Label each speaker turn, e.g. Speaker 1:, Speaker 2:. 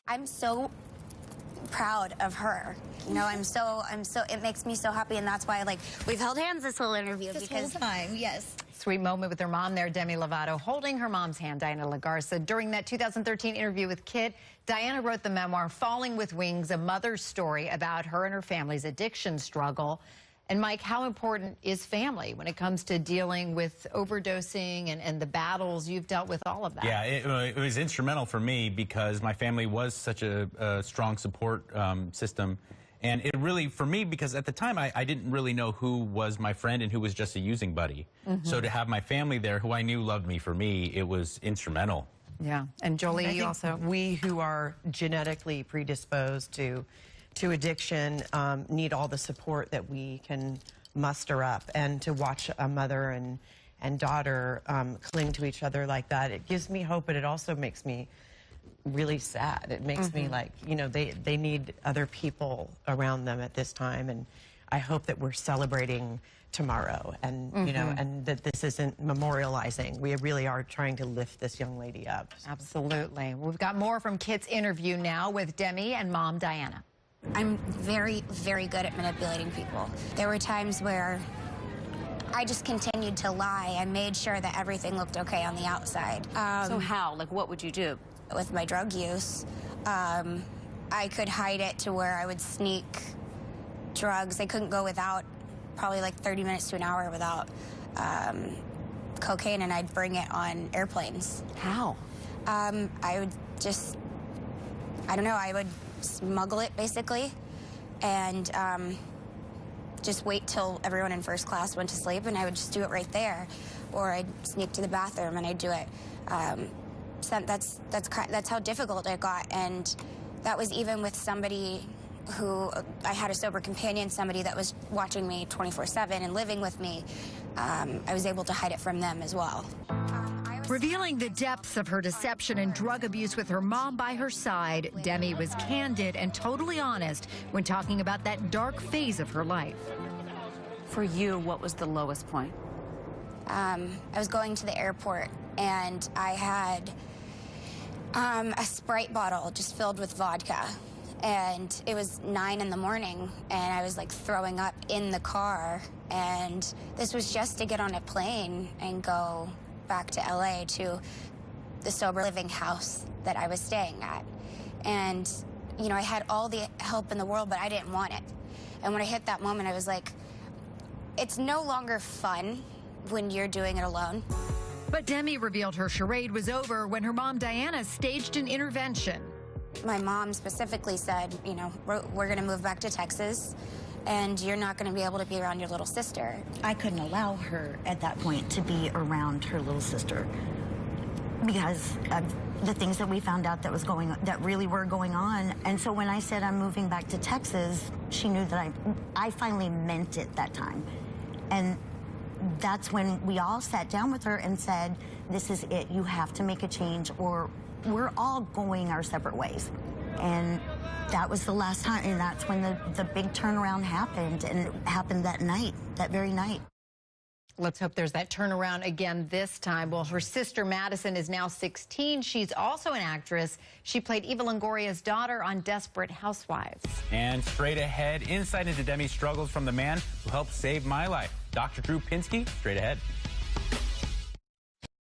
Speaker 1: I'm so proud of her. You know, it makes me so happy, and that's why, like, we've held hands this whole interview.
Speaker 2: This whole time, yes.
Speaker 3: Sweet moment with her mom there, Demi Lovato, holding her mom's hand, Diana Lagarza. During that 2013 interview with Kit, Diana wrote the memoir, Falling with Wings, a mother's story about her and her family's addiction struggle. And Mike, how important is family when it comes to dealing with overdosing and the battles? You've dealt with all of that.
Speaker 4: Yeah, it was instrumental for me because my family was such a strong support system. And it really, for me, because at the time I didn't really know who was my friend and who was just a using buddy. So to have my family there who I knew loved me, for me, it was instrumental.
Speaker 3: Yeah, and Jolie,
Speaker 5: I think
Speaker 3: also.
Speaker 5: We who are genetically predisposed to addiction need all the support that we can muster up, and to watch a mother and daughter cling to each other like that, it gives me hope, but it also makes me really sad. It makes me like, you know, they need other people around them at this time, and I hope that we're celebrating tomorrow, and you know, and that this isn't memorializing. We really are trying to lift this young lady up.
Speaker 3: Absolutely. We've got more from Kit's interview now with Demi and mom Diana.
Speaker 1: I'm very, very good at manipulating people. There were times where I just continued to lie. I made sure that everything looked okay on the outside.
Speaker 2: So how? Like, what would you do?
Speaker 1: With my drug use, I could hide it to where I would sneak drugs. I couldn't go without probably like 30 minutes to an hour without cocaine, and I'd bring it on airplanes.
Speaker 3: How?
Speaker 1: I would just, I don't know, I would smuggle it basically, and just wait till everyone in first class went to sleep, and I would just do it right there. Or I'd sneak to the bathroom and I'd do it. That's how difficult it got, and that was even with somebody who I had a sober companion, somebody that was watching me 24/7 and living with me. I was able to hide it from them as well.
Speaker 6: Revealing the depths of her deception and drug abuse with her mom by her side, Demi was candid and totally honest when talking about that dark phase of her life.
Speaker 2: For you, what was the lowest point?
Speaker 1: I was going to the airport, and I had a Sprite bottle just filled with vodka, and it was 9 in the morning, and I was like throwing up in the car, and this was just to get on a plane and go back to LA to the sober living house that I was staying at. And, you know, I had all the help in the world, but I didn't want it. And when I hit that moment, I was like, it's no longer fun when you're doing it alone.
Speaker 6: But Demi revealed her charade was over when her mom Diana staged an intervention.
Speaker 1: My mom specifically said, you know, we're going to move back to Texas, and you're not going to be able to be around your little sister.
Speaker 7: I couldn't allow her at that point to be around her little sister because of the things that we found out that really were going on. And so when I said I'm moving back to Texas, she knew that I finally meant it that time. And that's when we all sat down with her and said, this is it, you have to make a change, or we're all going our separate ways. And that was the last time, and that's when the big turnaround happened, and it happened that night, that very night.
Speaker 3: Let's hope there's that turnaround again this time. Well, her sister Madison is now 16. She's also an actress. She played Eva Longoria's daughter on Desperate Housewives.
Speaker 4: And straight ahead, insight into Demi's struggles from the man who helped save my life. Dr. Drew Pinsky, straight ahead.